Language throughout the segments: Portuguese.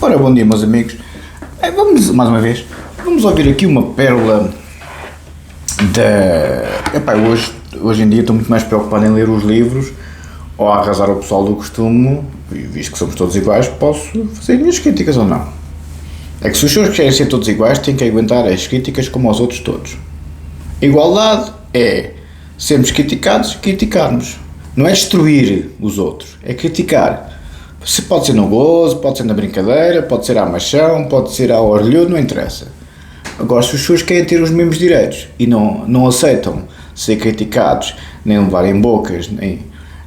Ora, bom dia, meus amigos. Vamos, mais uma vez, vamos ouvir aqui uma pérola da... Epá, hoje em dia estou muito mais preocupado em ler os livros ou a arrasar o pessoal do costume, e visto que somos todos iguais, posso fazer minhas críticas ou não. É que se os senhores querem ser todos iguais, têm que aguentar as críticas como aos outros todos. Igualdade é sermos criticados e criticarmos. Não é destruir os outros, é criticar. Se pode ser no gozo, pode ser na brincadeira, pode ser à machão, pode ser ao orgulho, não interessa. Agora, se os senhores querem ter os mesmos direitos e não aceitam ser criticados, nem levarem bocas, nem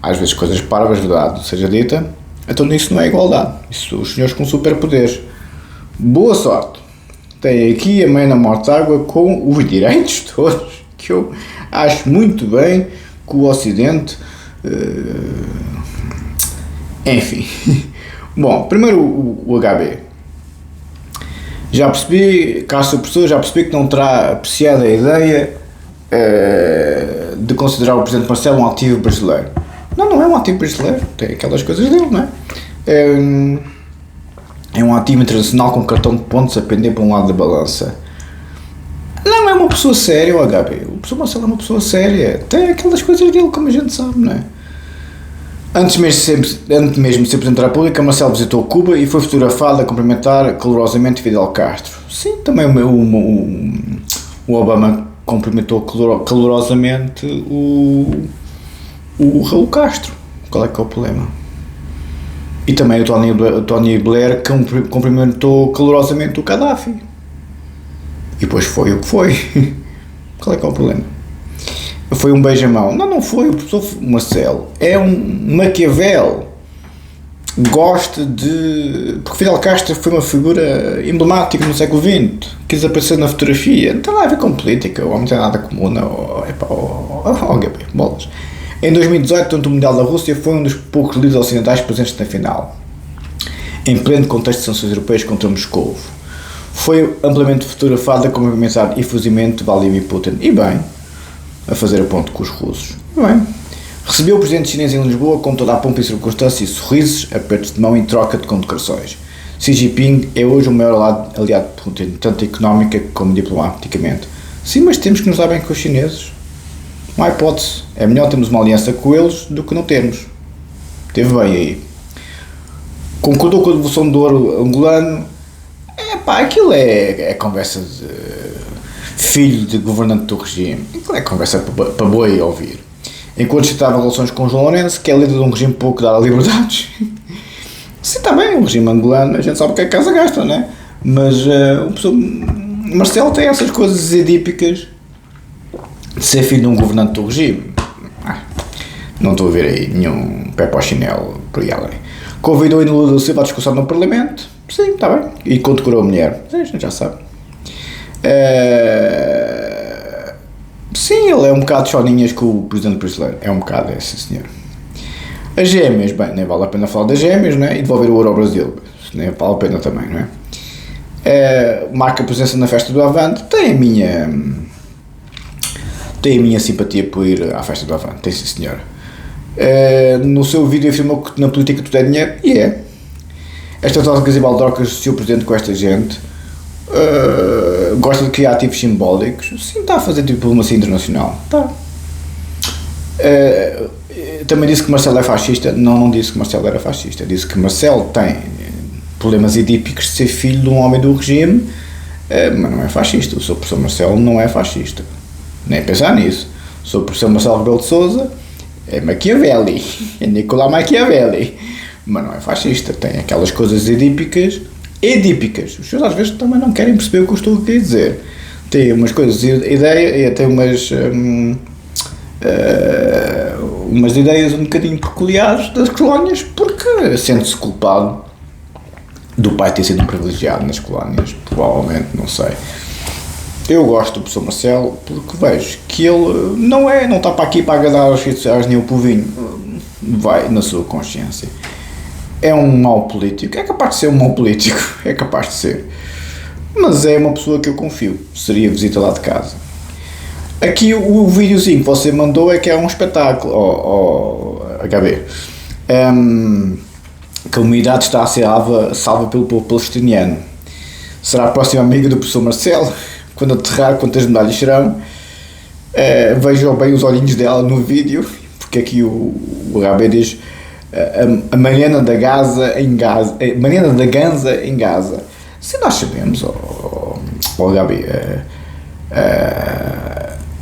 às vezes coisas parvas, verdade, seja dita, então isso não é igualdade. Isso os senhores com superpoderes. Boa sorte. Tem aqui a mãe na morte água com os direitos todos, que eu acho muito bem que o Ocidente... Enfim. Bom, primeiro o HB. Já percebi, caso sou professor, já percebi que não terá apreciado a ideia de considerar o Presidente Marcelo um ativo brasileiro. Não é um ativo brasileiro, tem aquelas coisas dele, não é? É um ativo internacional com cartão de pontos a pender para um lado da balança. Não é uma pessoa séria o HB. O professor Marcelo é uma pessoa séria. Tem aquelas coisas dele, como a gente sabe, não é? Antes mesmo de ser Presidente da República, Marcelo visitou Cuba e foi fotografado a cumprimentar calorosamente Fidel Castro. Sim, também o Obama cumprimentou calorosamente o Raul Castro. Qual é que é o problema? E também o Tony Blair cumprimentou calorosamente o Gaddafi. E depois foi o que foi. Qual é que é o problema? Foi um beijamão. Não foi. O professor Marcelo é um Maquiavel. Gosta de... Porque Fidel Castro foi uma figura emblemática no século XX. Quis aparecer na fotografia. Não tem nada a ver com política. O homem não tem nada comum. Bolas. Em 2018, durante o Mundial da Rússia, foi um dos poucos líderes ocidentais presentes na final. Em pleno contexto de sanções europeias contra Moscou. Foi amplamente fotografado a cumprimentar efusivamente Vladimir Putin. E bem... a fazer a ponte com os russos. Bem, recebeu o presidente chinês em Lisboa com toda a pompa e circunstância e sorrisos, apertos de mão e troca de condecorações. Xi Jinping é hoje o maior aliado de Putin, tanto económica como diplomaticamente. Sim, mas temos que nos dar bem com os chineses. Não há hipótese. É melhor termos uma aliança com eles do que não termos. Teve bem aí. Concordou com a devolução do ouro angolano. Aquilo é conversa de... filho de governante do regime. É conversa para boi ouvir. Enquanto citava relações com João Lourenço, que é líder de um regime pouco dado a liberdades. Sim, está bem, o regime angolano, a gente sabe o que é que a casa gasta, não é? Mas o Marcelo tem essas coisas edípicas de ser filho de um governante do regime. Não estou a ver aí nenhum pé para o chinelo por aí além. Convidou ainda Lula da Silva à discussão no Parlamento. Sim, está bem. E condecorou a mulher. A gente já sabe. Sim, ele é um bocado choninhas com o presidente brasileiro. É um bocado, sim senhor. As gêmeas, bem, nem vale a pena falar das gêmeas, não é? E devolver o ouro ao Brasil. Nem vale a pena também, não é? Marca presença na festa do Avante. Tem a minha simpatia por ir à festa do Avante. Tem, sim senhor. No seu vídeo afirmou que na política tudo é dinheiro. E é. Estas trocas e baldrocas associou o presidente com esta gente. Gosta de criar ativos simbólicos. Sim, está a fazer diplomacia internacional. Está. Também disse que Marcelo é fascista. Não disse que Marcelo era fascista. Disse que Marcelo tem problemas edípicos de ser filho de um homem do regime, mas não é fascista. O seu professor Marcelo não é fascista. Nem pensar nisso. O seu professor Marcelo Rebelo de Sousa é Machiavelli. É Nicolau Machiavelli. Mas não é fascista. Tem aquelas coisas edípicas. Os senhores às vezes também não querem perceber o que eu estou a querer dizer. Tem umas coisas de ideia, tem umas ideias um bocadinho peculiares das colónias, porque sente-se culpado do pai ter sido um privilegiado nas colónias, provavelmente, não sei. Eu gosto do professor Marcelo porque vejo que ele não está para aqui para agradar aos redes sociais nem o povinho, vai na sua consciência. É um mau político, é capaz de ser um mau político, é capaz de ser, mas é uma pessoa que eu confio, seria visita lá de casa. Aqui o videozinho que você mandou é que é um espetáculo, HB, que a humanidade está a ser salva pelo povo palestiniano. Será a próxima amiga do professor Marcelo? Quando aterrar, quantas medalhas serão? Vejam bem os olhinhos dela no vídeo, porque aqui o HB diz a Mariana da Gaza em Gaza. Mariana da Ganza em Gaza. Se nós sabemos, HB,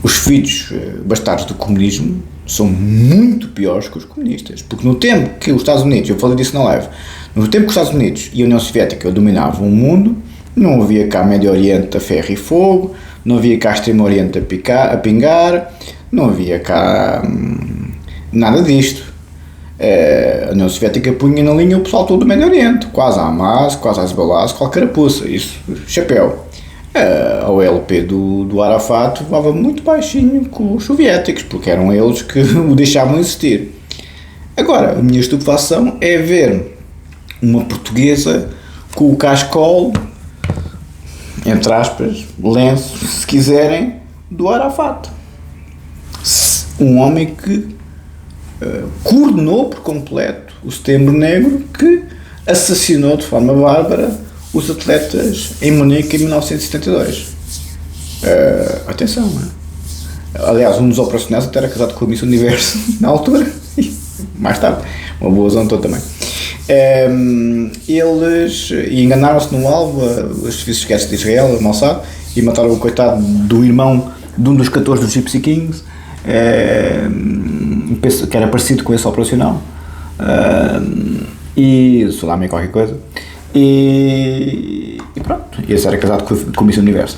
os filhos bastardos do comunismo são muito piores que os comunistas, porque no tempo que os Estados Unidos, eu falei disso na live, no tempo que os Estados Unidos e a União Soviética dominavam o mundo, não havia cá Médio Oriente a ferro e fogo, não havia cá Extremo Oriente a pingar, não havia cá nada disto. A União Soviética punha na linha o pessoal todo do Médio Oriente, quase a Hamas, quase a Hezbollah, qualquer carapuça, isso, chapéu. A OLP do Arafat voava muito baixinho com os soviéticos, porque eram eles que o deixavam existir. Agora, a minha estupefação é ver uma portuguesa com o cascol, entre aspas, lenço, se quiserem, do Arafat. Um homem que coordenou por completo o Setembro Negro, que assassinou de forma bárbara os atletas em Munique em 1972. Atenção, não é? Aliás, um dos operacionais até era casado com a Miss Universo na altura, mais tarde, uma boa zona toda também. Eles enganaram-se no alvo, os serviços secretos de Israel, Mossad, e mataram o coitado do irmão de um dos 14 dos Gypsy Kings, que era parecido com esse operacional, e Salame qualquer coisa. E pronto, esse era casado com a Miss Universo.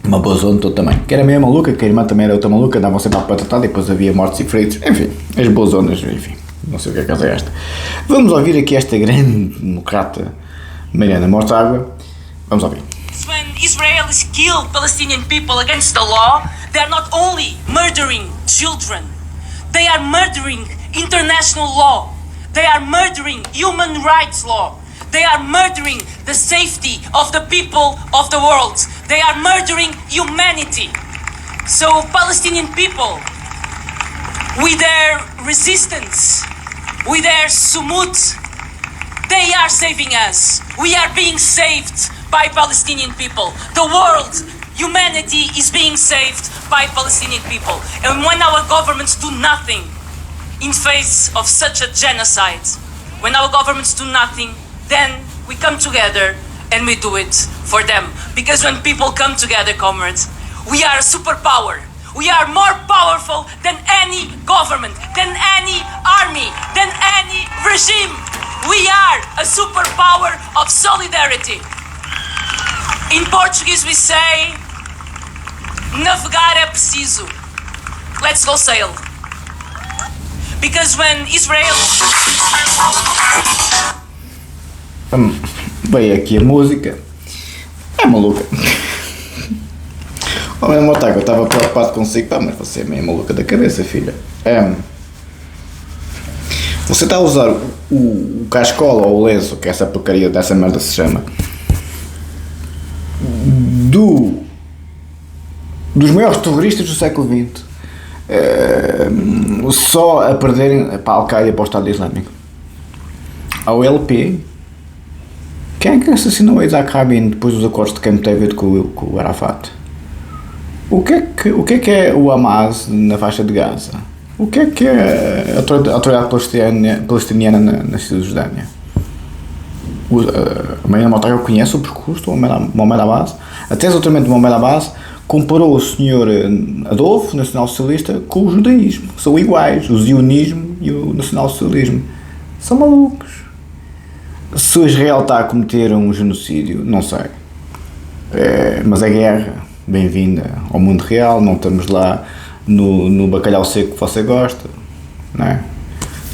Uma boa zona toda também, que era meio maluca, que a irmã também era outra maluca, andavam sempre à patatada e depois havia mortes e feridos, enfim, as boas zonas, enfim, não sei o que é que é esta. Vamos ouvir aqui esta grande democrata Mariana Mortágua, vamos ouvir. When Israelis kill Palestinian people against the law, they are not only murdering children, they are murdering international law. They are murdering human rights law. They are murdering the safety of the people of the world. They are murdering humanity. So Palestinian people, with their resistance, with their sumut, they are saving us. We are being saved by Palestinian people. The world, humanity is being saved by Palestinian people. And when our governments do nothing in face of such a genocide, when our governments do nothing, then we come together and we do it for them. Because when people come together, comrades, we are a superpower. We are more powerful than any government, than any army, than any regime. We are a superpower of solidarity. In Portuguese we say, navegar é preciso. Let's go sail. Because when Israel... Veio aqui a música. É maluca. Oh, meu Mortágua, eu estava preocupado consigo, pá, mas você é meio maluca da cabeça, filha. Você está a usar o cascola ou o lenço, que essa porcaria dessa merda se chama, dos maiores terroristas do século XX, só a perderem para a Al-Qaeda e para o Estado Islâmico. A OLP, quem é que assassinou Isaac Rabin depois dos acordos de Camp David com o Arafat? O que é o Hamas na faixa de Gaza? O que é a autoridade palestiniana na Cisjordânia? A Mariana Mortágua conhece o percurso do Mohamed Abbas. Até o doutoramento de Mohamed Abbas comparou o senhor Adolfo, nacional-socialista, com o judaísmo. São iguais, o zionismo e o nacional-socialismo. São malucos. Se Israel está a cometer um genocídio, não sei. Mas é guerra. Bem-vinda ao mundo real, não estamos lá no bacalhau seco que você gosta, não é?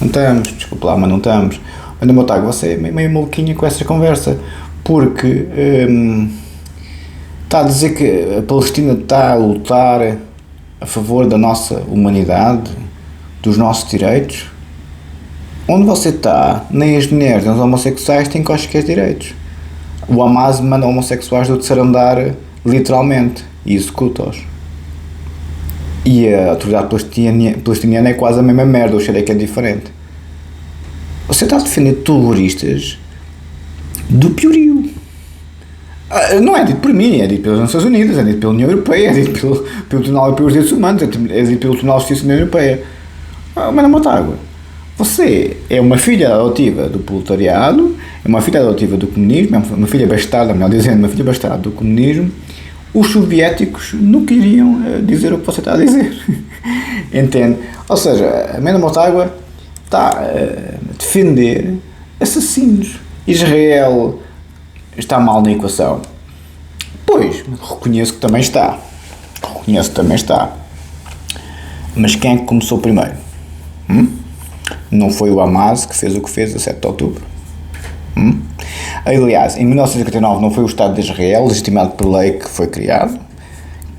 Não estamos, desculpa lá, mas não estamos. Ana Mortágua, você é meio maluquinha com essa conversa, porque está a dizer que a Palestina está a lutar a favor da nossa humanidade, dos nossos direitos. Onde você está, nem as mulheres nem os homossexuais têm quaisquer direitos. O Hamas manda homossexuais do terceiro andar literalmente e executa-os. E a autoridade palestiniana é quase a mesma merda, o cheiro é que é diferente. Você está a defender terroristas do piorio. Não é dito por mim, é dito pelas Nações Unidas, é dito pela União Europeia, é dito pelo Tribunal Europeu dos Direitos Humanos, é dito pelo Tribunal de Justiça da União Europeia. Mas não mata água. Você é uma filha adotiva do proletariado, é uma filha adotiva do comunismo, é uma filha bastarda, melhor dizendo, uma filha bastarda do comunismo. Os soviéticos nunca iriam dizer o que você está a dizer. Entende? Ou seja, a Amanda Motagua está a defender assassinos. Israel está mal na equação. Pois, reconheço que também está. Mas quem é que começou primeiro? Não foi o Hamas que fez o que fez a 7 de outubro? Aliás, em 1959 não foi o Estado de Israel, legitimado por lei, que foi criado.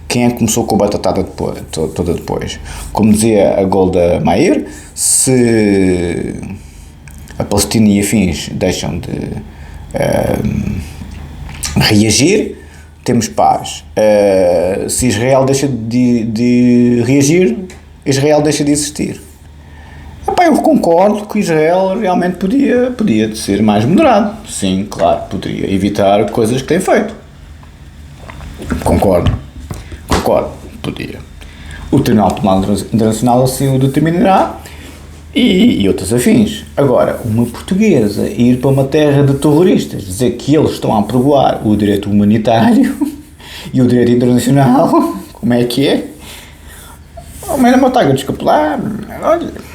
Quem é que começou com a batatada toda depois? Como dizia a Golda Meir, se a Palestina e afins deixam de reagir, temos paz. Se Israel deixa de reagir, Israel deixa de existir. Eu concordo que Israel realmente podia ser mais moderado. Sim, claro, poderia evitar coisas que tem feito. Concordo, podia. O Tribunal Internacional assim o determinará e outros afins. Agora, uma portuguesa ir para uma terra de terroristas, dizer que eles estão a aprovar o direito humanitário e o direito internacional, como é que é? Mas não está a desculpa lá, olha...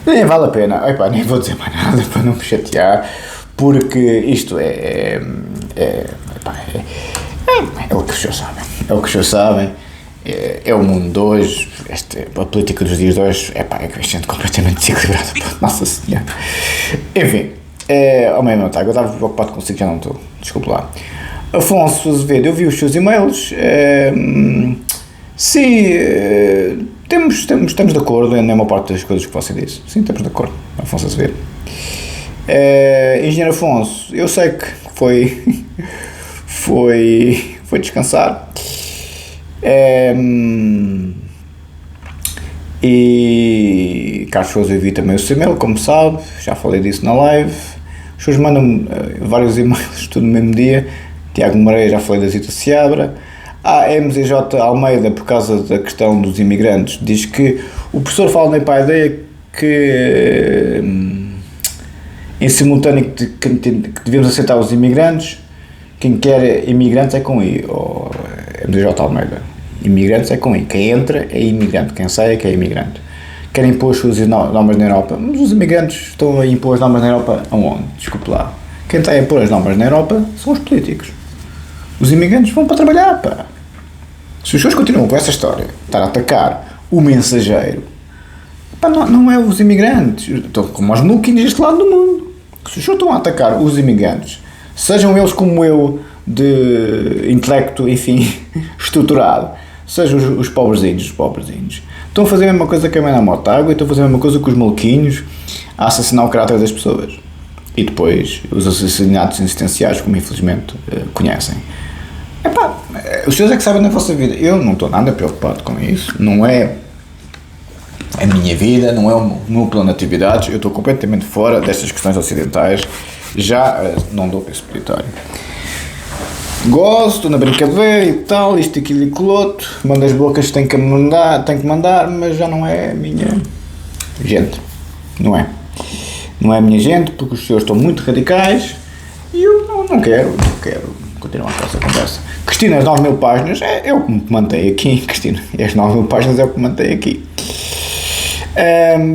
Nem vale a pena, nem vou dizer mais nada para não me chatear, porque isto é o que os senhores sabem, é o mundo de hoje, a política dos dias de hoje, é gente completamente desequilibrada, nossa senhora. Enfim, ao meio não está, eu estava preocupado consigo, já não estou, desculpe lá. Afonso Azevedo, eu vi os seus e-mails, sim, estamos de acordo na maior parte das coisas que você disse. Sim, estamos de acordo, Afonso Azevedo. Engenheiro Afonso, eu sei que foi descansar. E Carlos Sousa, eu vi também o seu e-mail, como sabe, já falei disso na live. Os senhores mandam vários e-mails tudo no mesmo dia. Tiago Moreira, já falei da Zita Seabra. A MZJ Almeida, por causa da questão dos imigrantes, diz que o professor fala nem para a ideia que em simultâneo que devemos aceitar os imigrantes, quem quer imigrantes é com I, ou MZJ Almeida, imigrantes é com I, quem entra é imigrante, quem sai é que é imigrante. Querem impor as suas normas na Europa, mas os imigrantes estão a impor as normas na Europa aonde? Desculpe lá. Quem está a impor as normas na Europa são os políticos. Os imigrantes vão para trabalhar, pá. Se os senhores continuam com essa história, estar a atacar o mensageiro, não é os imigrantes, estão como os maluquinhos deste lado do mundo. Se os senhores estão a atacar os imigrantes, sejam eles como eu, de intelecto, enfim, estruturado, sejam os pobrezinhos, estão a fazer a mesma coisa que a Amanda Motagua e estão a fazer a mesma coisa que os maluquinhos a assassinar o caráter das pessoas. E depois os assassinatos existenciais, como infelizmente conhecem. Os senhores é que sabem da vossa vida. Eu não estou nada preocupado com isso. Não é a minha vida, não é o meu plano de atividades. Eu estou completamente fora destas questões ocidentais. Já não dou para esse peditório. Gosto, na brincadeira e tal, isto, aquilo e aquilo outro. Mando as bocas, tenho que mandar, mas já não é a minha gente. Não é. Não é a minha gente, porque os senhores estão muito radicais e eu não quero continuar com essa conversa. Cristina, as 9.000 páginas é o que me mantém aqui. Cristina, as 9.000 páginas é o que me mantém aqui.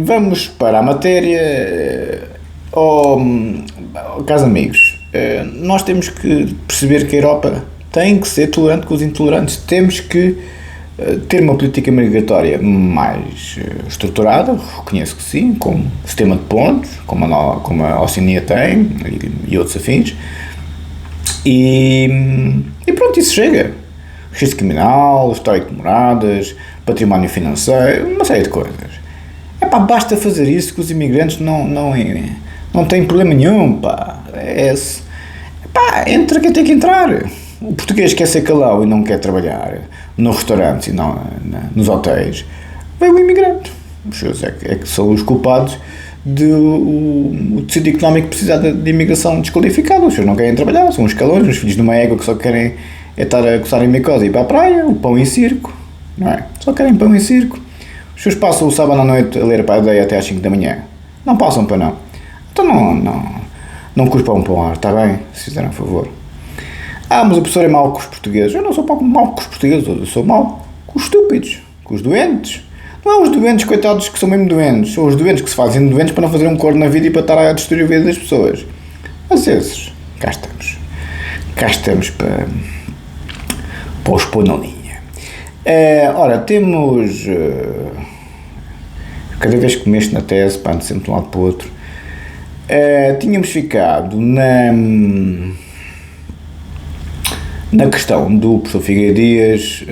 Vamos para a matéria. Caros amigos, nós temos que perceber que a Europa tem que ser tolerante com os intolerantes. Temos que ter uma política migratória mais estruturada, reconheço que sim, com sistema de pontos, como a Oceania tem e outros afins. E pronto, isso chega. Registro criminal, histórico de moradas, património financeiro, uma série de coisas. Basta fazer isso que os imigrantes não têm problema nenhum, pá. Entra quem tem que entrar. O português quer ser calão e não quer trabalhar no restaurante e nos hotéis. Vem o imigrante. Os senhores é que são os culpados o tecido económico precisar de imigração desqualificada. Os senhores não querem trabalhar, são uns calões, uns filhos de uma égua que só querem estar a coçar em micose e ir para a praia, o pão e circo, não é? Só querem pão e circo. Os senhores passam o sábado à noite a ler a paideia até às 5 da manhã. Não passam para não. Então não cuspam para o ar, está bem? Se fizerem um favor. Mas o professor é mau com os portugueses. Eu não sou mau com os portugueses, eu sou mau com os estúpidos, com os doentes. Não é os doentes, coitados, que são mesmo doentes. São os doentes que se fazem doentes para não fazer um cor na vida e para estar a destruir a vida das pessoas. Mas esses, cá estamos. Cá estamos para os pôr na linha. Ora, temos... cada vez que mexo na tese, ando sempre de um lado para o outro. Tínhamos ficado na questão do professor Figueiredo Dias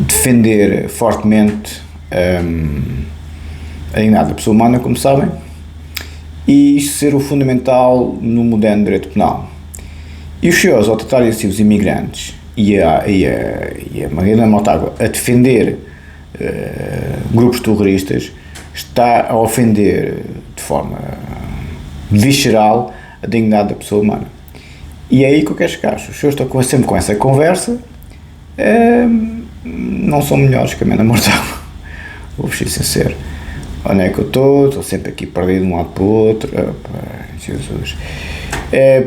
defender fortemente a dignidade da pessoa humana, como sabem, e isto ser o fundamental no moderno direito penal. E os senhores, ao tratarem assim os imigrantes e a Mariana Mortágua a defender grupos terroristas, está a ofender de forma visceral a dignidade da pessoa humana. E é aí que eu quero chegar. Os senhores estão sempre com essa conversa, não são melhores que a Mariana Mortágua. Vou-vos ser sincero. Onde é que eu estou sempre aqui perdido de um lado para o outro. Jesus.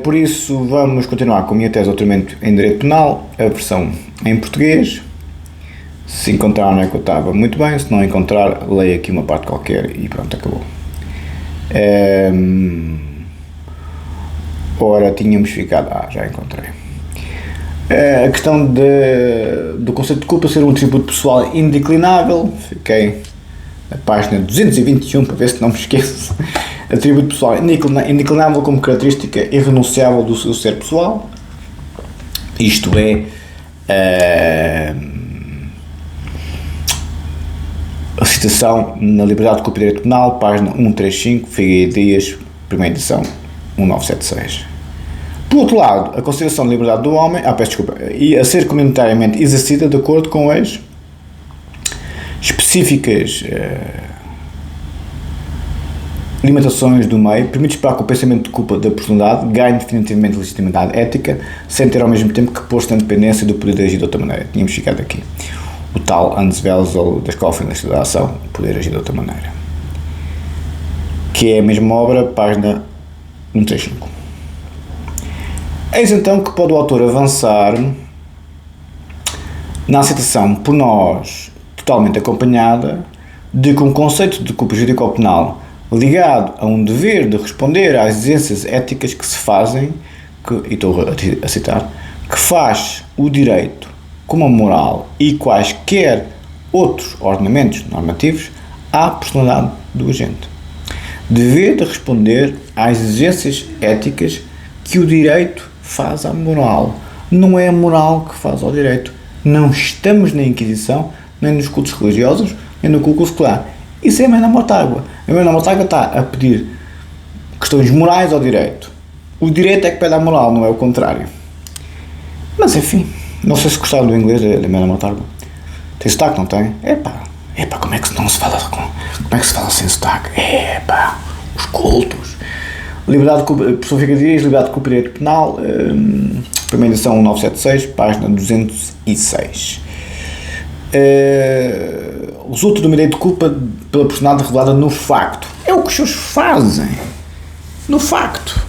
Por isso vamos continuar com a minha tese de doutoramento em Direito Penal, a versão em português. Se encontrar onde é que eu estava, muito bem. Se não encontrar, leio aqui uma parte qualquer e pronto, acabou. Ora, tínhamos ficado... já encontrei. A questão do conceito de culpa ser um atributo pessoal indeclinável. Fiquei na página 221 para ver se não me esqueço. Atributo pessoal indeclinável como característica irrenunciável do seu ser pessoal. Isto é... a citação na Liberdade de Culpa e Direito Penal, página 135, Figueiredo Dias, primeira edição, 1976. Por outro lado, a consideração de liberdade do homem, e a ser comunitariamente exercida de acordo com as específicas limitações do meio, permite esperar que o pensamento de culpa da personalidade ganhe definitivamente legitimidade ética, sem ter ao mesmo tempo que pôr-se na dependência do poder de agir de outra maneira. Tínhamos ficado aqui. O tal Hans Welzel da Escola Feminista da Ação, poder agir de outra maneira. Que é a mesma obra, página 135. Eis então que pode o autor avançar na aceitação por nós, totalmente acompanhada, de que um conceito de culpa jurídico-penal ligado a um dever de responder às exigências éticas que se fazem, e estou a citar, que faz o direito como a moral e quaisquer outros ordenamentos normativos à personalidade do agente. Dever de responder às exigências éticas que o direito faz à moral. Não é a moral que faz ao direito. Não estamos na Inquisição, nem nos cultos religiosos, nem no culto secular. Isso é a Mariana Mortágua. A Mariana Mortágua está a pedir questões morais ao direito. O direito é que pede à moral, não é o contrário. Mas enfim, não sei se gostaram do inglês da Mariana Mortágua. Tem sotaque, não tem? Epá, como é que não se fala como é que se fala sem sotaque? Os cultos. Liberdade de culpa, professor Figueiredo Dias, liberdade de culpa e direito penal, primeira edição 1976, página 206. Resulta do direito de culpa pela personalidade revelada no facto. É o que os senhores fazem. No facto.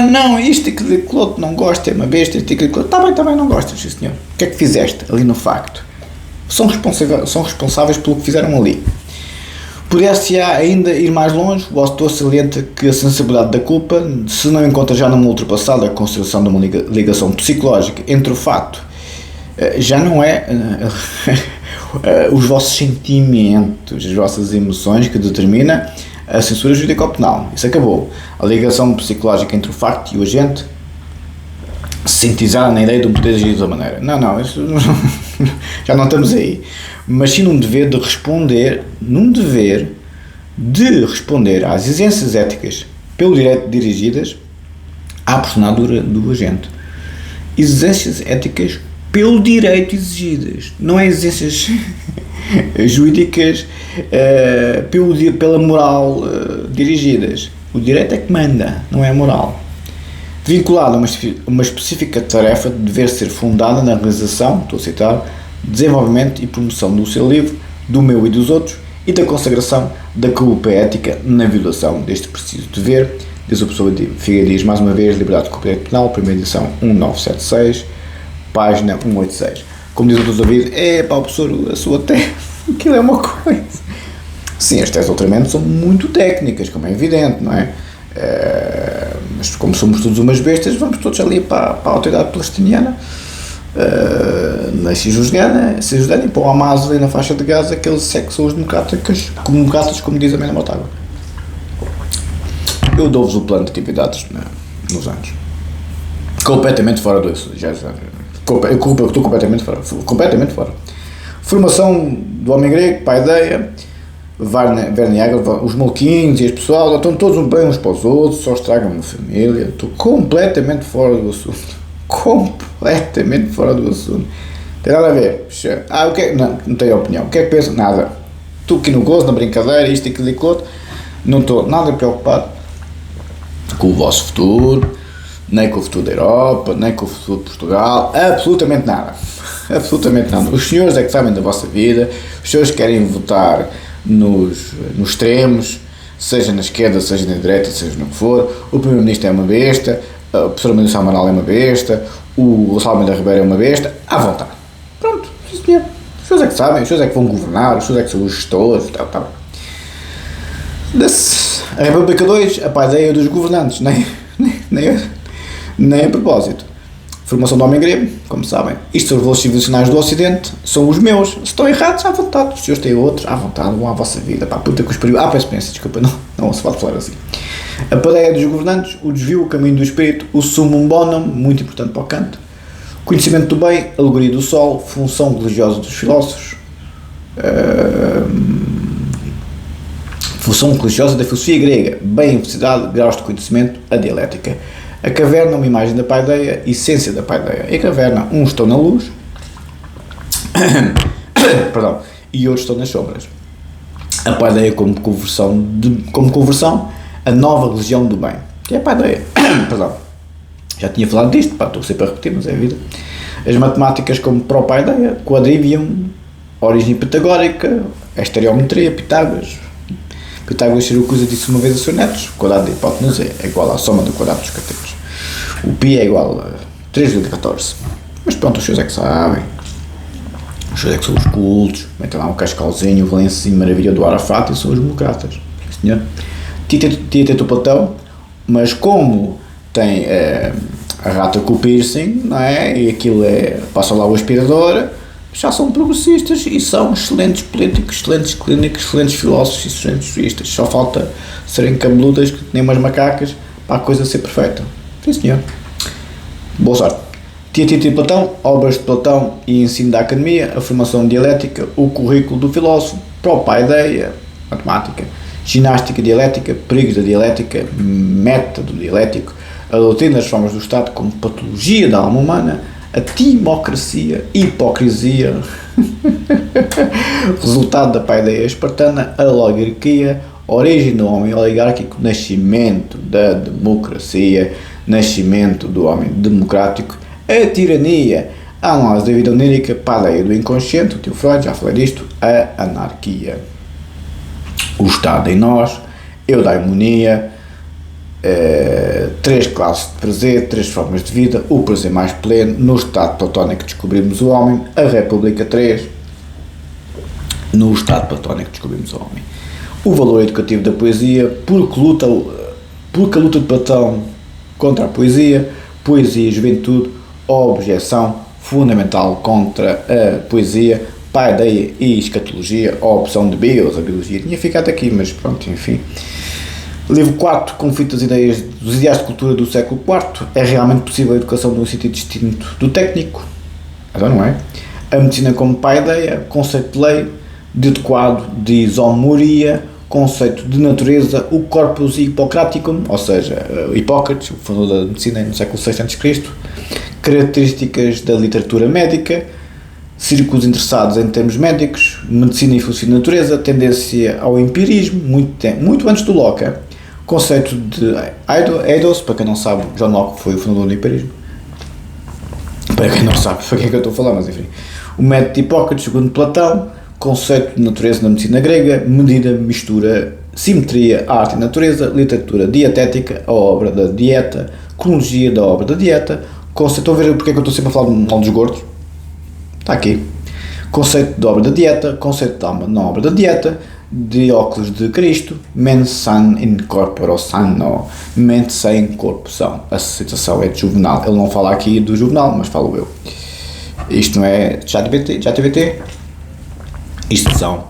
Não, isto e aquilo outro não gosta, é uma besta, isto e aquilo outro. Está bem, não gostas, sim senhor. O que é que fizeste ali no facto? São responsáveis pelo que fizeram ali. Pudesse-á ainda ir mais longe, o autor salienta que a sensibilidade da culpa, se não encontra já numa ultrapassada consideração de uma ligação psicológica entre o facto, já não é os vossos sentimentos, as vossas emoções que determina a censura jurídico-penal. Isso acabou. A ligação psicológica entre o facto e o agente, sintetizada na ideia de um poder agir de outra maneira. Não, isso já não estamos aí. Mas sim num dever de responder às exigências éticas pelo direito dirigidas à personalidade do agente. Exigências éticas pelo direito exigidas. Não é exigências jurídicas pela moral dirigidas. O direito é que manda, não é a moral. Vinculado a uma específica tarefa de dever ser fundada na realização, estou a citar, desenvolvimento e promoção do seu livre, do meu e dos outros, e da consagração da culpa ética na violação deste preciso dever, diz o professor Figueiredo, mais uma vez, Liberdade com o Direito Penal, primeira edição 1976, página 186. Como diz o professor David, professor, a sua tese, aquilo é uma coisa. Sim, as teses de doutoramento são muito técnicas, como é evidente, não é? Mas como somos todos umas bestas, vamos todos ali para a autoridade palestiniana, na Cisjordânia, e para o Hamas ali na faixa de Gaza, que eles são os democratas, como diz a Mena Mortágua. Eu dou-vos o plano de atividades nos anos. Completamente fora disso. Eu estou completamente fora. Formação do homem grego, para a ideia, Werner, os maluquinhos e as pessoas estão todos bem uns para os outros, só estragam uma família. Estou completamente fora do assunto. Completamente fora do assunto. Tem nada a ver. Não tenho opinião. O que é que pensa? Nada. Estou aqui no gozo, na brincadeira, isto, aquilo e aquilo outro. Não estou nada preocupado com o vosso futuro, nem com o futuro da Europa, nem com o futuro de Portugal. Absolutamente nada. Absolutamente nada. Os senhores é que sabem da vossa vida. Os senhores querem votar nos extremos, seja na esquerda, seja na direita, seja no que for. O primeiro-ministro é uma besta, a professora Manuel Amaral é uma besta, o Gonçalo Mendes Ribeiro é uma besta, à vontade. Pronto, sim senhor. Os senhores é que sabem, os senhores é que vão governar, os senhores é que são os gestores, tá. A República 2, a paideia dos governantes, nem a propósito. Formação do homem grego, como sabem. Isto são os valores civilizacionais do Ocidente, são os meus. Se estão errados, à vontade. Os senhores têm outros, à vontade, vão à vossa vida. Puta que os pariu. Para a experiência, desculpa, não se pode falar assim. A paideia dos governantes, o desvio, o caminho do espírito, o summum bonum, muito importante para o Kant. Conhecimento do bem, alegoria do sol, função religiosa dos filósofos. Função religiosa da filosofia grega, bem, felicidade, graus de conhecimento, a dialética. A caverna, uma imagem da paideia, essência da paideia. E a caverna, uns estão na luz, perdão, e outros estão nas sombras. A paideia como conversão, a nova religião do bem. Que é a paideia, perdão. Já tinha falado disto, estou sempre a repetir, mas é a vida. As matemáticas como pró-paideia, quadrivium, origem pitagórica, a estereometria, Pitágoras. Pitágoras Siracusa disse uma vez a seus netos: o quadrado da hipotenusa é igual à soma do quadrado dos catetos. O π é igual a 3,14. Mas pronto, os senhores é que sabem. Os senhores é que são os cultos. Metem lá um cascalzinho, o valencinho maravilha do Arafat e são os democratas. Sim, senhor. Tita o Platão, mas como tem a rata com o piercing, não é? E aquilo passa lá o aspirador, já são progressistas e são excelentes políticos, excelentes clínicos, excelentes filósofos e excelentes juristas. Só falta serem cabeludas, que nem umas macacas, para a coisa ser perfeita. Sim, senhor. Boa sorte. Tita e Platão, obras de Platão e ensino da academia, a formação dialética, o currículo do filósofo, própria ideia, matemática, ginástica dialética, perigos da dialética, método dialético, a doutrina das formas do Estado como patologia da alma humana, a timocracia, hipocrisia, resultado da paideia espartana, a oligarquia, origem do homem oligárquico, nascimento da democracia, nascimento do homem democrático, a tirania, a análise da vida onírica, paideia do inconsciente, o tio Freud, já falei disto, a anarquia, o Estado em nós, eudaimonia, 3 classes de prazer, 3 formas de vida, o prazer mais pleno, no estado platónico descobrimos o homem, a República 3, no estado platónico descobrimos o homem. O valor educativo da poesia, porque a luta de Platão contra a poesia e juventude, objeção fundamental contra a poesia, paideia e escatologia, a opção de Beals, a biologia tinha ficado aqui, mas pronto, enfim. Livro 4, Conflito das ideias, dos ideais de cultura do século IV, é realmente possível a educação num sentido distinto do técnico? Então não é. A medicina como paideia, conceito de lei, de adequado, de isomoria, conceito de natureza, o corpus hippocraticum, ou seja, Hipócrates, o fundador da medicina no século VI a.C., características da literatura médica, círculos interessados em termos médicos, medicina e filosofia da natureza, tendência ao empirismo, muito antes do Locke. Conceito de eidos, para quem não sabe, John Locke foi o fundador do empirismo. Para quem não sabe, para quem é que eu estou a falar, mas enfim. O método de Hipócrates, segundo Platão, conceito de natureza na medicina grega, medida, mistura, simetria, arte e natureza, literatura dietética, a obra da dieta, cronologia da obra da dieta, conceito, estão a ver porque é que eu estou sempre a falar mal dos gordos? Está aqui. Conceito de obra da dieta, conceito de alma na obra da dieta, de óculos de Cristo, mens san in corpore sano, mente sem corpo são. A citação é de Juvenal. Ele não fala aqui do Juvenal, mas falo eu. Isto não é ChatGPT. Isto são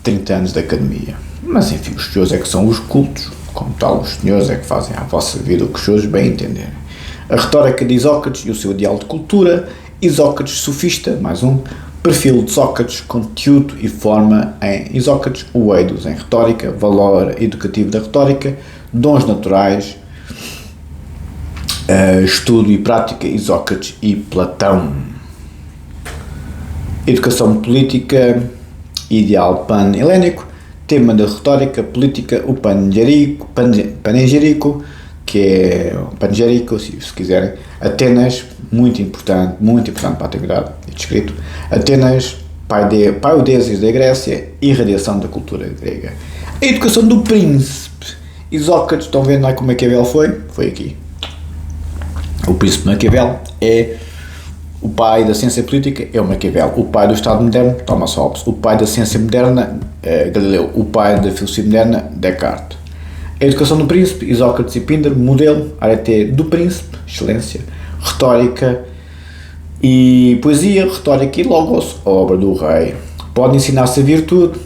30 anos de academia. Mas enfim, os senhores é que são os cultos. Como tal, os senhores é que fazem à vossa vida o que os senhores bem entenderem. A retórica de Isócrates e o seu ideal de cultura. Isócrates sofista, mais um. Perfil de Sócrates, conteúdo e forma em Isócrates, o eidos em retórica, valor educativo da retórica, dons naturais, estudo e prática, Isócrates e Platão. Educação política, ideal pan-helénico, tema da retórica, política, o panegírico, que é o panegírico, se quiserem, Atenas, muito importante para a antiguidade, escrito, Atenas, paiodésis da Grécia, irradiação da cultura grega. A educação do príncipe, Isócrates, estão vendo lá como Maquiavel foi? Foi aqui. O príncipe Maquiavel é o pai da ciência política, é o Maquiavel. O pai do Estado moderno, Thomas Hobbes. O pai da ciência moderna, Galileu. O pai da filosofia moderna, Descartes. A educação do príncipe, Isócrates e Píndaro, modelo, arete do príncipe, excelência, retórica e poesia, retórica e logos, obra do rei. Pode ensinar-se a virtude?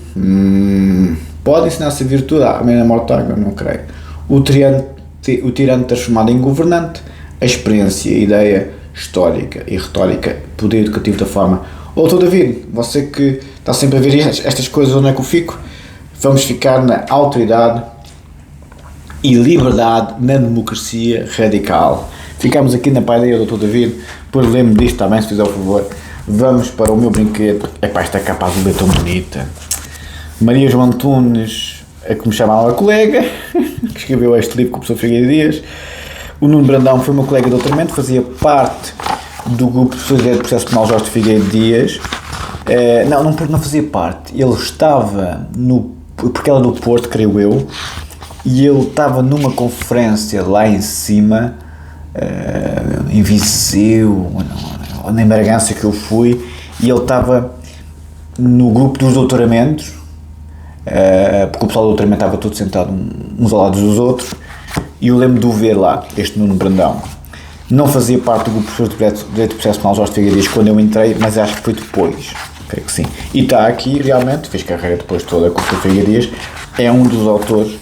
Pode ensinar-se a virtude? A minha mortágua, não creio. O tirano transformado em governante, a experiência, a ideia histórica e retórica, poder educativo da forma. Doutor David, você que está sempre a ver estas coisas, onde é que eu fico? Vamos ficar na autoridade e liberdade na democracia radical. Ficamos aqui na paideia do Dr. David, depois lembro disto também, se fizer o favor. Vamos para o meu brinquedo. Epá, esta capa azul é tão bonita. Maria João Antunes, a que me chamava colega, que escreveu este livro com o professor Figueiredo Dias. O Nuno Brandão foi meu colega de doutoramento, fazia parte do grupo de processo penal Jorge Figueiredo Dias. Não fazia parte, ele estava porque ela é do Porto, creio eu, e ele estava numa conferência lá em cima, em Viseu, ou em Bragança que eu fui, e ele estava no grupo dos doutoramentos, porque o pessoal do doutoramento estava todo sentado uns ao lado dos outros, e eu lembro de o ver lá, este Nuno Brandão. Não fazia parte do grupo de Direito de Processo Penal Jorge Figueiredo Dias quando eu entrei, mas acho que foi depois, creio que sim. E está aqui, realmente, fez carreira depois toda com o professor Figueiredo Dias, é um dos autores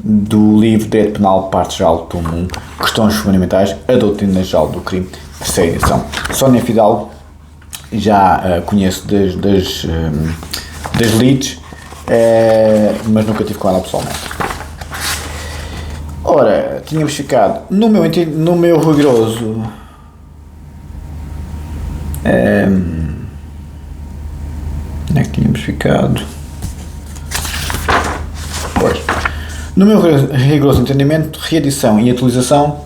do livro Direito Penal, parte geral, tomo 1, Questões Fundamentais, a doutrina geral do crime, terceira edição. Sónia Fidalgo, já conheço das leads, mas nunca tive com ela pessoalmente. Ora, tínhamos ficado no meu rigoroso onde é que tínhamos ficado? Pois, no meu rigoroso entendimento, reedição e atualização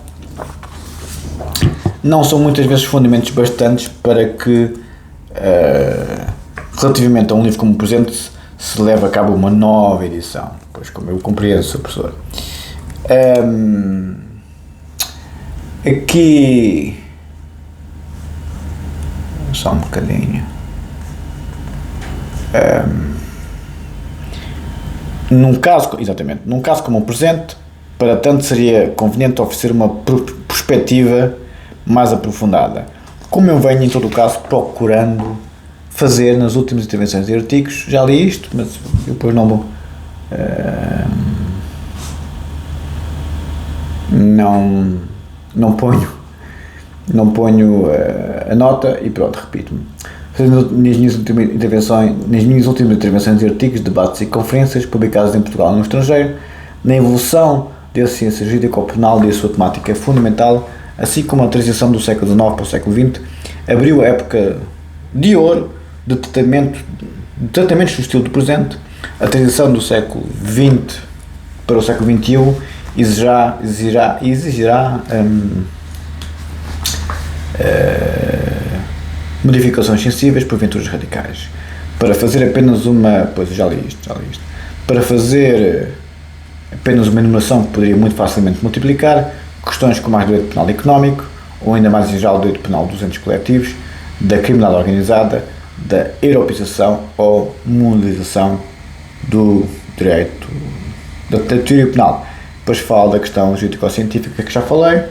não são muitas vezes fundamentos bastantes para que relativamente a um livro como o presente se leve a cabo uma nova edição, pois como eu compreendo, Sr. Professor. Aqui só um bocadinho. Num caso como o presente, para tanto seria conveniente oferecer uma perspectiva mais aprofundada, como eu venho em todo o caso procurando fazer nas últimas intervenções e artigos. Já li isto, mas eu depois não vou não ponho a nota e pronto, repito-me. Nas minhas últimas intervenções e artigos, debates e conferências publicadas em Portugal e no estrangeiro, na evolução da ciência jurídico-penal e a sua temática fundamental, assim como a transição do século XIX para o século XX, abriu a época de ouro de tratamentos do estilo do presente, a transição do século XX para o século XXI exigirá modificações sensíveis por venturas radicais. Para fazer apenas uma... Pois, já li isto. Para fazer apenas uma enumeração que poderia muito facilmente multiplicar, questões como o direito penal económico, ou ainda mais em geral o direito penal dos entes coletivos, da criminalidade organizada, da europeização ou mundialização do direito, da teoria penal. Depois falo da questão jurídico-científica que já falei,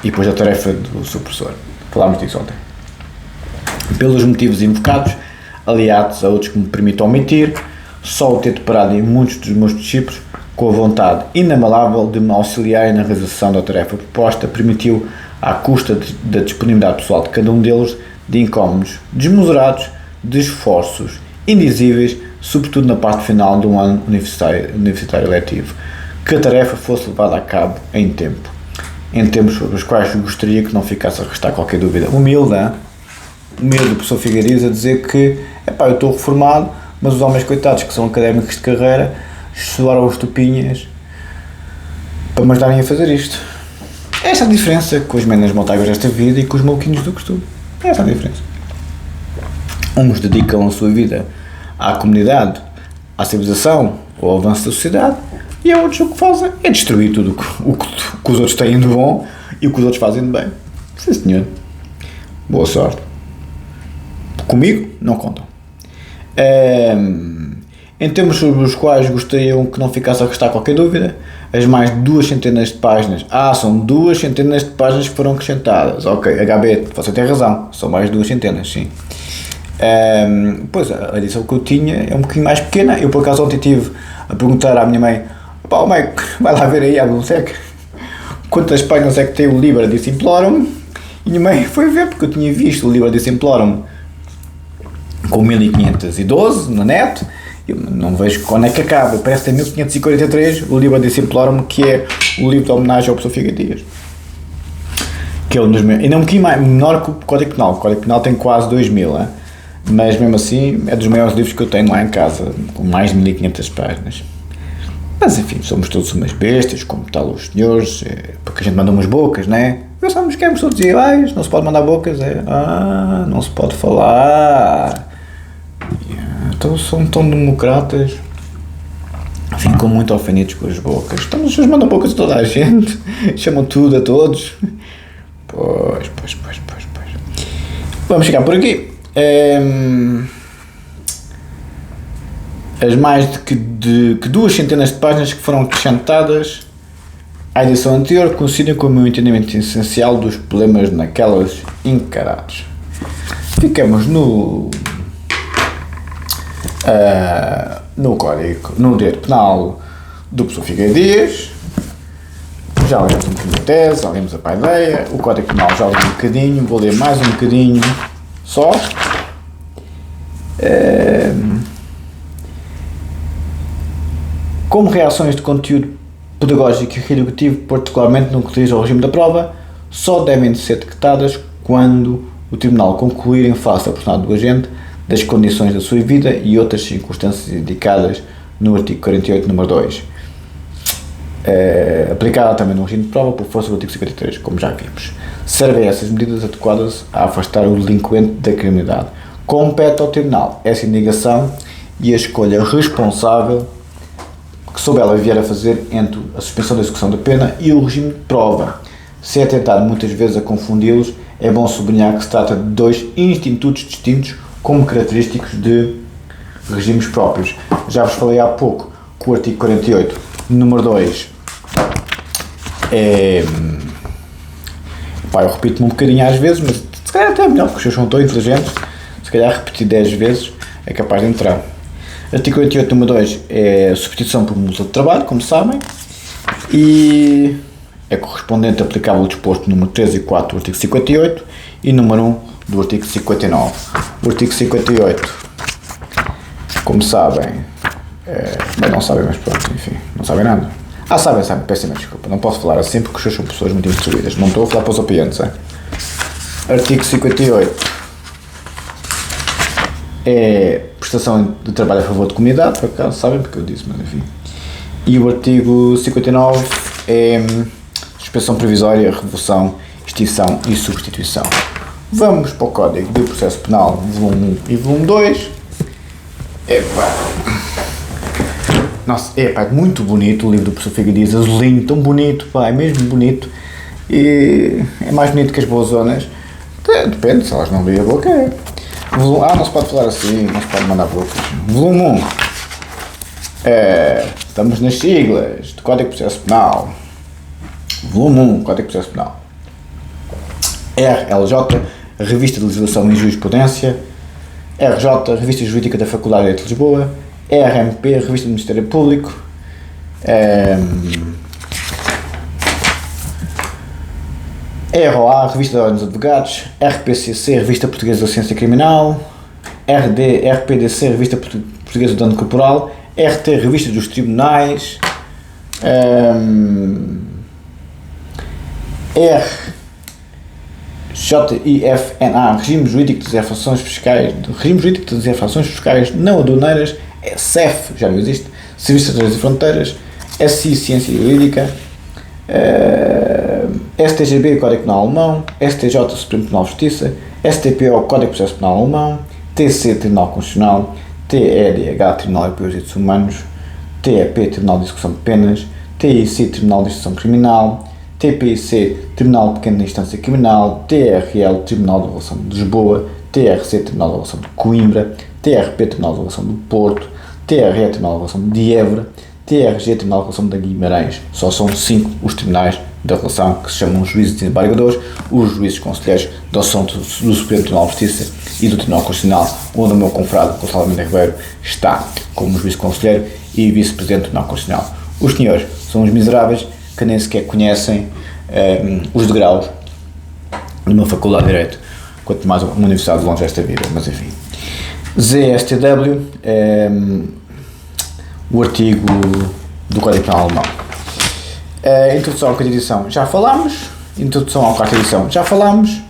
e depois a tarefa do seu professor. Falámos disso ontem. Pelos motivos invocados, aliados a outros que me permitam omitir, só o ter deparado em muitos dos meus discípulos com a vontade inabalável de me auxiliar na realização da tarefa proposta permitiu, à custa da disponibilidade pessoal de cada um deles, de incómodos desmesurados, de esforços indizíveis, sobretudo na parte final de um ano universitário letivo, que a tarefa fosse levada a cabo em tempos sobre os quais eu gostaria que não ficasse a restar qualquer dúvida. Humilde do professor Figueiredo a dizer que, eu estou reformado, mas os homens coitados que são académicos de carreira estudaram as tupinhas para me ajudarem a fazer isto. Esta é a diferença com os menos montáveis desta vida e com os maluquinhos do costume. Esta é a diferença. Uns dedicam a sua vida à comunidade, à civilização ou ao avanço da sociedade, e há outros o que fazem é destruir tudo o que os outros têm de bom e o que os outros fazem de bem. Sim, senhor. Boa sorte. Comigo não contam. Em termos sobre os quais gostariam que não ficasse a restar qualquer dúvida, as mais de 200 de páginas. São 200 de páginas que foram acrescentadas. Ok, HB, você tem razão, são mais de 200, sim. Pois, a edição que eu tinha é um bocadinho mais pequena. Eu, por acaso, ontem estive a perguntar à minha mãe: mãe, vai lá ver aí a biblioteca, quantas páginas é que tem o Liber de Simplorum? E minha mãe foi ver, porque eu tinha visto o Liber de Simplorum com 1512 na net. Eu não vejo quando é que acaba. Parece que tem 1543 o Liber de Simplorum, que é o livro de homenagem ao professor Figueiredo Dias, que é um dos meus, ainda um bocadinho menor que o Código Penal. O Código Penal tem quase 2000, mas mesmo assim é dos maiores livros que eu tenho lá em casa, com mais de 1500 páginas. Mas enfim, somos todos umas bestas, como tal os senhores, porque a gente manda umas bocas, Pensamos que somos todos iguais, não se pode mandar bocas, não se pode falar. Então são tão democratas, ficam muito ofendidos com as bocas. Então os senhores mandam bocas a toda a gente, chamam tudo a todos. Pois. Vamos chegar por aqui. As mais de 200 de páginas que foram acrescentadas à edição anterior coincidem com o meu entendimento essencial dos problemas naquelas encarados. Ficamos no Código, no Direito Penal do professor Figueiredo Dias. Já lemos um bocadinho a tese, já lemos a paideia, o Código Penal já li um bocadinho, vou ler mais um bocadinho só. Como reações de conteúdo pedagógico e reeducativo, particularmente no que diz ao regime da prova, só devem ser detectadas quando o Tribunal concluir em face da personalidade do agente, das condições da sua vida e outras circunstâncias indicadas no artigo 48, número 2. Aplicada também no regime de prova por força do artigo 53, como já vimos. Servem essas medidas adequadas a afastar o delinquente da criminalidade. Compete ao Tribunal essa indicação e a escolha responsável que soube ela vier a fazer entre a suspensão da execução da pena e o regime de prova. Se é tentado muitas vezes a confundi-los, é bom sublinhar que se trata de dois institutos distintos como característicos de regimes próprios. Já vos falei há pouco que o artigo 48, número 2, eu repito-me um bocadinho às vezes, mas se calhar até é melhor, porque os senhores são tão inteligentes, se calhar repetir 10 vezes é capaz de entrar. Artigo 48, número 2 é a substituição por multa de trabalho, como sabem, e é correspondente aplicável ao disposto número 3 e 4 do artigo 58 e número 1 do artigo 59. O artigo 58, como sabem, bem, não sabem, mas pronto, enfim, não sabem nada. Sabem, peço imensa desculpa, não posso falar assim porque são pessoas muito instruídas, não estou a falar para os opiantes, Artigo 58, é prestação de trabalho a favor de comunidade, por acaso sabem porque eu disse, mas enfim. E o artigo 59 é suspensão provisória, revogação, extinção e substituição. Vamos para o Código de Processo Penal, volume 1 e volume 2. Nossa, é muito bonito o livro do professor Figueiredo, azulinho, tão bonito, pá, é mesmo bonito. E é mais bonito que as boas zonas. Depende, se elas não abrirem a boca é. Não se pode falar assim, não se pode mandar bocas. Volume 1. Estamos nas siglas do Código de Processo Penal. Volume 1, Código de Processo Penal. RLJ, Revista de Legislação e Jurisprudência. RJ, Revista Jurídica da Faculdade de Direito de Lisboa. RMP, Revista do Ministério Público. ROA, Revista da Ordem dos Advogados. RPCC, Revista Portuguesa da Ciência Criminal. RPDC, Revista Portuguesa do Dano Corporal. RT, Revista dos Tribunais. RJIFNA, Regime Jurídico das Infrações Fiscais. Regime Jurídico das Infrações Fiscais não aduaneiras. CEF, já não existe. Serviços de Fronteiras. SI, Ciência Jurídica. STGB, Código Penal Alemão. STJ, Supremo Tribunal de Justiça. STPO, Código de Processo Penal Alemão. TC, Tribunal Constitucional. TEDH, Tribunal Europeu de Direitos Humanos. TEP, Tribunal de Execução de Penas. TIC, Tribunal de Instrução Criminal. TPIC, Tribunal de Pequena Instância Criminal. TRL, Tribunal de Avaliação de Lisboa. TRC, Tribunal de Avaliação de Coimbra. TRP, Tribunal de Avaliação do Porto. TRE, Tribunal de Avaliação de Évora. TRG, Tribunal de Relação de Guimarães. Só são 5 os tribunais da relação que se chamam juízes desembargadores, os juízes conselheiros da ação do Supremo Tribunal de Justiça e do Tribunal Constitucional, onde o meu confrade Gonçalo Mendes Ribeiro está como juiz conselheiro e vice-presidente do Tribunal Constitucional. Os senhores são os miseráveis que nem sequer conhecem os degraus de uma faculdade de Direito, quanto mais uma universidade de longe desta vida, mas enfim. ZSTW, o artigo do Código Penal Alemão. Introdução à quarta edição, já falámos. Introdução à quarta edição, já falámos.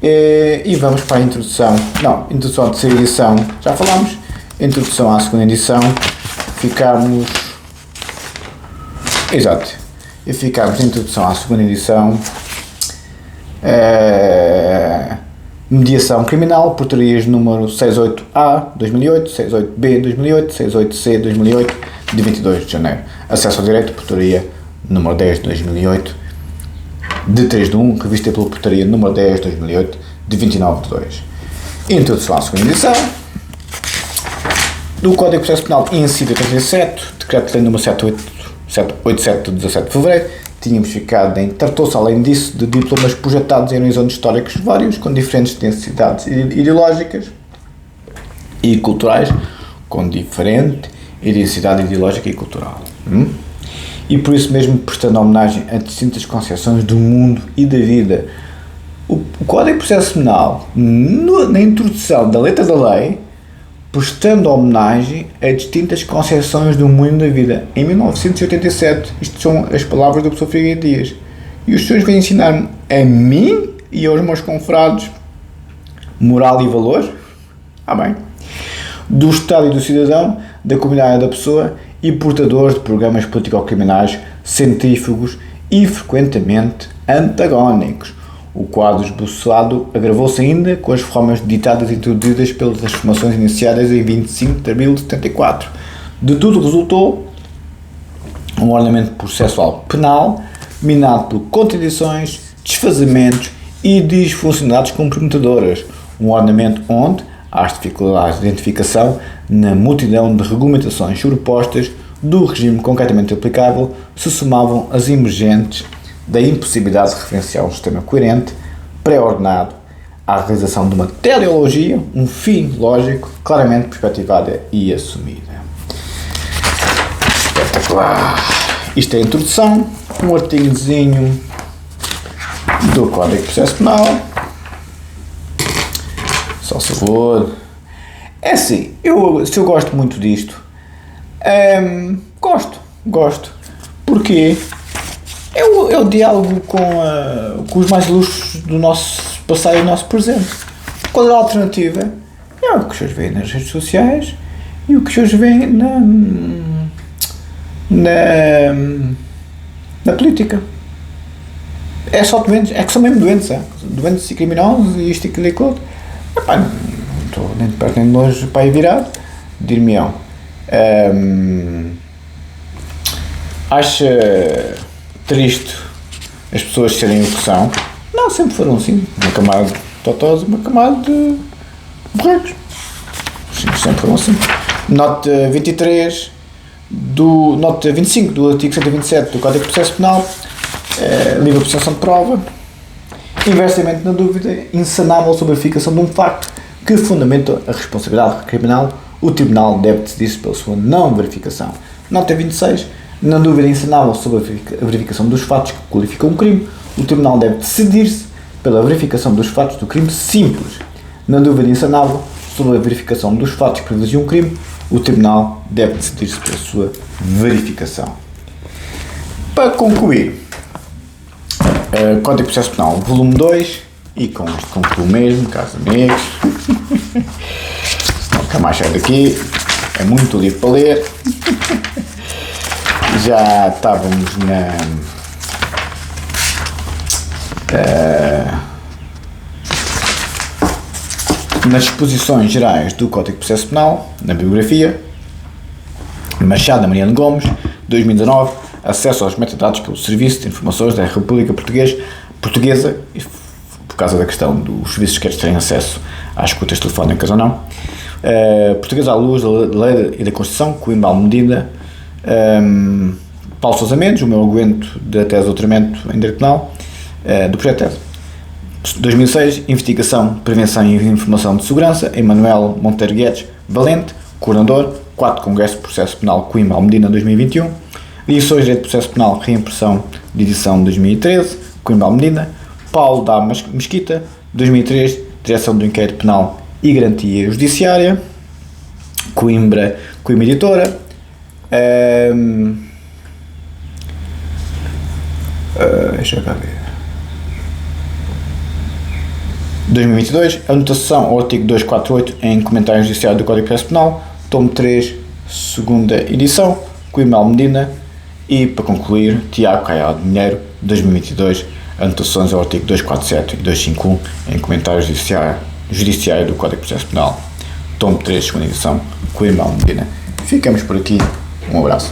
E vamos para a introdução à terceira edição, já falámos. Introdução à segunda edição, ficámos na introdução à segunda edição. Mediação criminal, portarias número 68A 2008, 68B 2008, 68C 2008, de 22 de janeiro. Acesso ao direito, portaria número 10 de 2008, de 3 de 1, revista pela portaria número 10 de 2008, de 29 de 2. Introdução à segunda edição. Do Código de Processo Penal, inciso 87, decreto-lei número 787 de 17 de fevereiro. Tínhamos ficado em, tratou-se além disso de diplomas projetados em horizontes históricos vários, com diferentes densidades ideológicas e culturais, com diferente densidade ideológica e cultural. E por isso mesmo, prestando homenagem a distintas concepções do mundo e da vida. O Código de Processo Penal, na introdução da letra da lei, prestando homenagem a distintas concepções do mundo e da vida. Em 1987, isto são as palavras do professor Figueiredo Dias. E os senhores vêm ensinar-me a mim e aos meus confrados moral e valor, bem, do Estado e do cidadão, da comunidade da pessoa e portadores de programas político-criminais centrífugos e frequentemente antagónicos. O quadro esboçado agravou-se ainda com as reformas ditadas e introduzidas pelas transformações iniciadas em 25 de abril de 74. De tudo resultou um ordenamento processual penal minado por contradições, desfazamentos e disfuncionalidades comprometedoras. Um ordenamento onde às dificuldades de identificação na multidão de regulamentações sobrepostas do regime concretamente aplicável se somavam as emergentes da impossibilidade de referenciar um sistema coerente, pré-ordenado, à realização de uma teleologia, um fim lógico, claramente perspectivada e assumida. Espetacular! Isto é a introdução, um artigozinho do Código de Processo Penal. Só se for. É assim, se eu gosto muito disto, gosto. Porquê? É o diálogo com os mais ilustres do nosso passado e do nosso presente. Qual é a alternativa? É o que os senhores veem nas redes sociais e o que os senhores veem na política. É só doentes, é que são mesmo doentes, doentes e criminosos e isto e aquilo e aquilo. Epá, não estou nem de perto nem de longe para aí virado, dir-me-ão. Acha triste as pessoas serem o que são? Não, sempre foram assim, uma camada de totós e uma camada de borregos. Sempre foram assim. Nota 23 nota 25 do artigo 127 do Código de Processo Penal, livre obtenção de prova, investimento na dúvida insanável sobre a verificação de um facto que fundamenta a responsabilidade criminal, o Tribunal deve decidir-se pela sua não verificação. Nota 26, na dúvida insanável sobre a verificação dos fatos que qualificam um crime, o Tribunal deve decidir-se pela verificação dos fatos do crime simples. Na dúvida insanável sobre a verificação dos fatos que privilegiam um crime, o Tribunal deve decidir-se pela sua verificação. Para concluir, Código de Processo Penal, volume 2, e com isto concluo mesmo, caros amigos, se nunca mais sair daqui, é muito livro para ler, já estávamos nas disposições gerais do Código de Processo Penal, na bibliografia, Machado Mariano Gomes, 2019, acesso aos metadados pelo Serviço de Informações da República Portuguesa, por causa da questão dos serviços que terem acesso às escutas telefónicas ou não, portuguesa à luz da lei e da Constituição, Coimbra Almedina, Paulo Sousa Mendes, o meu argumento da tese de doutoramento em Direito Penal, do projeto de tese. 2006, Investigação, Prevenção e Informação de Segurança, Emanuel Monteiro Guedes Valente, coordenador, 4 Congresso de Processo Penal Coimbra Almedina 2021, Edições de Direito de Processo Penal, reimpressão de edição 2013, Coimbra Almedina, Paulo da Mesquita, 2003, Direção do Inquérito Penal e Garantia Judiciária, Coimbra Editora, deixa eu cá ver. 2022, anotação ao artigo 248 em Comentário Judiciário do Código de Processo Penal, tomo 3, segunda edição, Coimbra Almedina, e para concluir, Tiago Caiado Minheiro, 2022, anotações ao artigo 247 e 251 em Comentário Judiciário do Código de Processo Penal, tomo 3, segunda edição, Coimbra Almedina. Ficamos por aqui, um abraço.